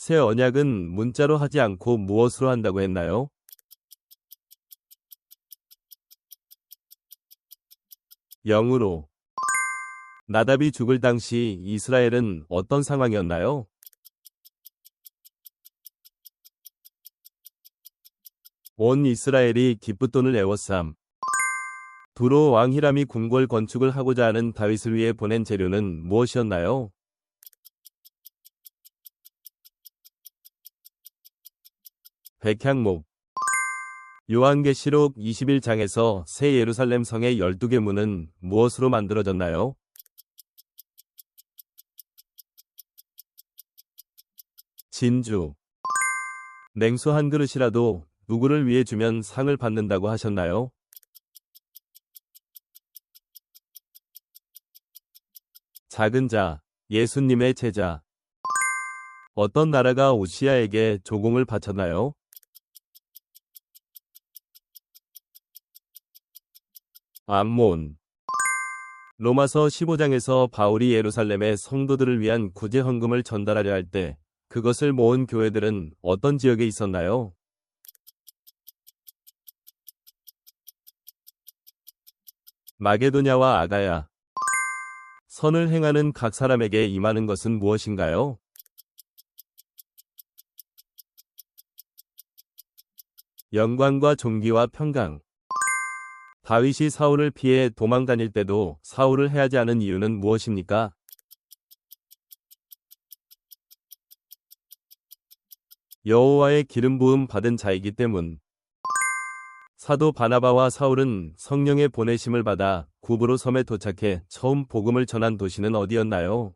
새 언약은 문자로 하지 않고 무엇으로 한다고 했나요? 영으로. 나답이 죽을 당시 이스라엘은 어떤 상황이었나요? 온 이스라엘이 기쁘돈을 애워쌈. 두로 왕 히람이 궁궐 건축을 하고자 하는 다윗을 위해 보낸 재료는 무엇이었나요? 백향목. 요한계시록 21장에서 새 예루살렘 성의 12개 문은 무엇으로 만들어졌나요? 진주. 냉수 한 그릇이라도 누구를 위해 주면 상을 받는다고 하셨나요? 작은 자, 예수님의 제자. 어떤 나라가 오시아에게 조공을 바쳤나요? 암몬. 로마서 15장에서 바울이 예루살렘의 성도들을 위한 구제 헌금을 전달하려 할 때 그것을 모은 교회들은 어떤 지역에 있었나요? 마게도냐와 아가야. 선을 행하는 각 사람에게 임하는 것은 무엇인가요? 영광과 존귀와 평강. 다윗이 사울을 피해 도망 다닐 때도 사울을 해하지 않은 이유는 무엇입니까? 여호와의 기름 부음 받은 자이기 때문. 사도 바나바와 사울은 성령의 보내심을 받아 구브로 섬에 도착해 처음 복음을 전한 도시는 어디였나요?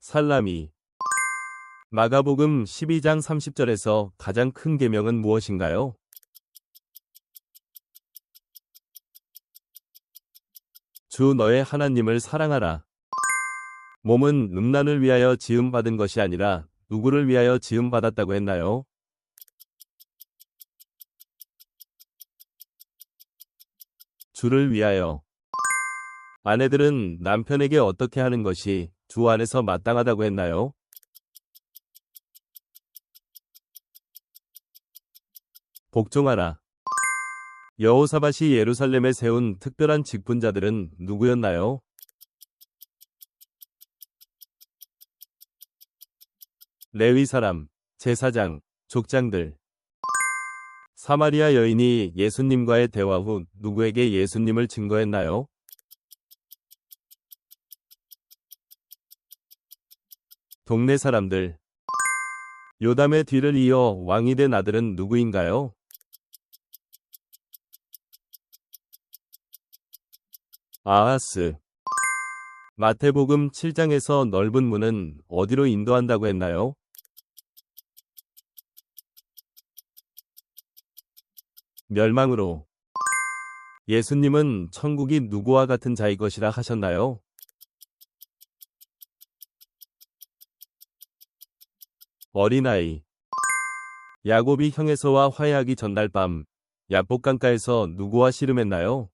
살라미. 마가복음 12장 30절에서 가장 큰 계명은 무엇인가요? 주 너의 하나님을 사랑하라. 몸은 음란을 위하여 지음받은 것이 아니라 누구를 위하여 지음받았다고 했나요? 주를 위하여. 아내들은 남편에게 어떻게 하는 것이 주 안에서 마땅하다고 했나요? 복종하라. 여호사밧이 예루살렘에 세운 특별한 직분자들은 누구였나요? 레위 사람, 제사장, 족장들. 사마리아 여인이 예수님과의 대화 후 누구에게 예수님을 증거했나요? 동네 사람들. 요담의 뒤를 이어 왕이 된 아들은 누구인가요? 아하스. 마태복음 7장에서 넓은 문은 어디로 인도한다고 했나요? 멸망으로. 예수님은 천국이 누구와 같은 자의 것이라 하셨나요? 어린아이. 야곱이 형에서와 화해하기 전날 밤 야복강가에서 누구와 씨름했나요?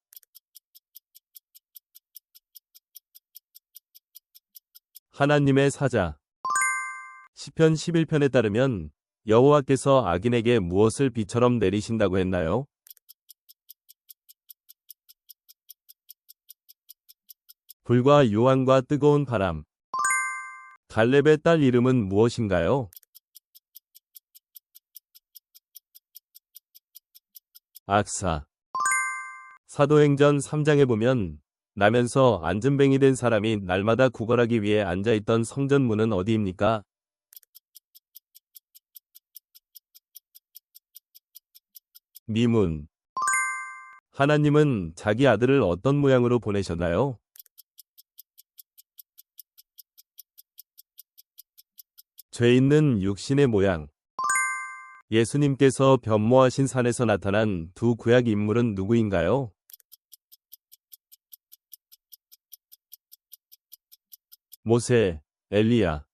하나님의 사자. 시편 11편에 따르면 여호와께서 악인에게 무엇을 비처럼 내리신다고 했나요? 불과 유황과 뜨거운 바람. 갈렙의 딸 이름은 무엇인가요? 악사. 사도행전 3장에 보면 나면서 안전뱅이 된 사람이 날마다 구걸하기 위해 앉아있던 성전 문은 어디입니까? 미문. 하나님은 자기 아들을 어떤 모양으로 보내셨나요? 죄 있는 육신의 모양. 예수님께서 변모하신 산에서 나타난 두 구약 인물은 누구인가요? 모세, 엘리야.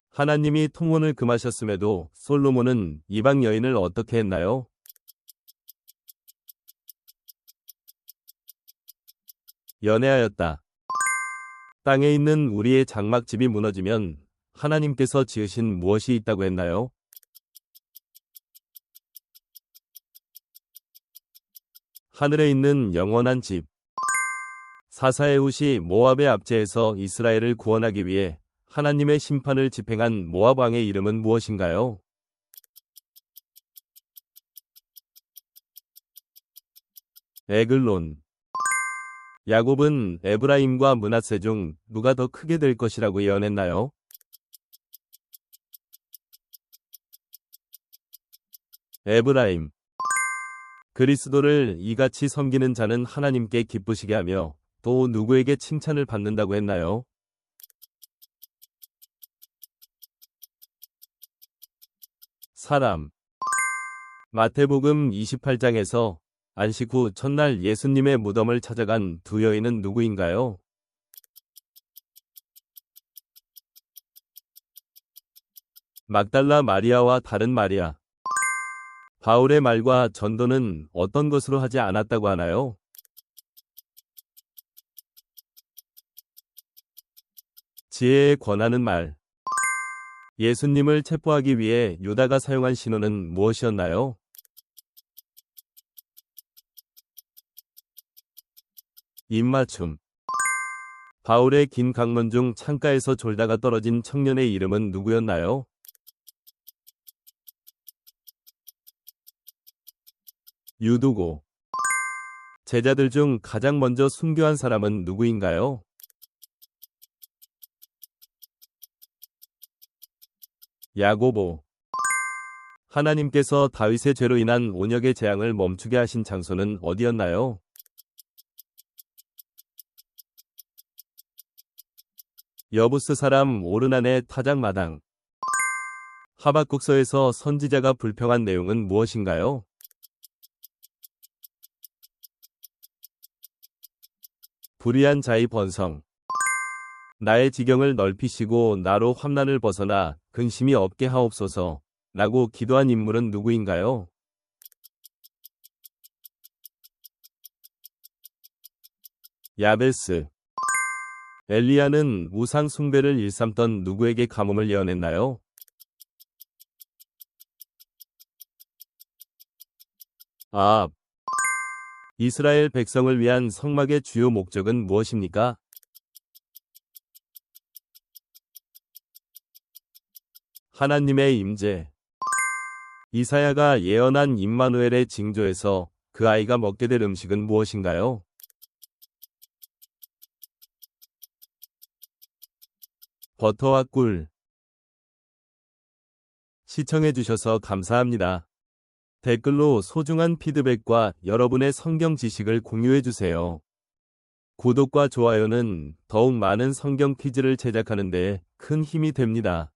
하나님이 통혼을 금하셨음에도 솔로몬은 이방 여인을 어떻게 했나요? 연애하였다. 땅에 있는 우리의 장막집이 무너지면 하나님께서 지으신 무엇이 있다고 했나요? 하늘에 있는 영원한 집. 사사에훗이 모압의 압제에서 이스라엘을 구원하기 위해 하나님의 심판을 집행한 모압 왕의 이름은 무엇인가요? 에글론. 야곱은 에브라임과 므낫세 중 누가 더 크게 될 것이라고 예언했나요? 에브라임. 그리스도를 이같이 섬기는 자는 하나님께 기쁘시게 하며 또 누구에게 칭찬을 받는다고 했나요? 사람. 마태복음 28장에서 안식 후 첫날 예수님의 무덤을 찾아간 두 여인은 누구인가요? 막달라 마리아와 다른 마리아. 바울의 말과 전도는 어떤 것으로 하지 않았다고 하나요? 지혜에 권하는 말. 예수님을 체포하기 위해 유다가 사용한 신호는 무엇이었나요? 입맞춤. 바울의 긴 강론 중 창가에서 졸다가 떨어진 청년의 이름은 누구였나요? 유두고. 제자들 중 가장 먼저 순교한 사람은 누구인가요? 야고보. 하나님께서 다윗의 죄로 인한 온역의 재앙을 멈추게 하신 장소는 어디였나요? 여부스 사람 오르난의 타작마당. 하박국서에서 선지자가 불평한 내용은 무엇인가요? 불의한 자의 번성. 나의 지경을 넓히시고 나로 환난을 벗어나 근심이 없게 하옵소서 라고 기도한 인물은 누구인가요? 야베스. 엘리야는 우상 숭배를 일삼던 누구에게 가뭄을 예언했나요? 아합. 이스라엘 백성을 위한 성막의 주요 목적은 무엇입니까? 하나님의 임재. 이사야가 예언한 임마누엘의 징조에서 그 아이가 먹게 될 음식은 무엇인가요? 버터와 꿀. 시청해주셔서 감사합니다. 댓글로 소중한 피드백과 여러분의 성경 지식을 공유해주세요. 구독과 좋아요는 더욱 많은 성경 퀴즈를 제작하는 데 큰 힘이 됩니다.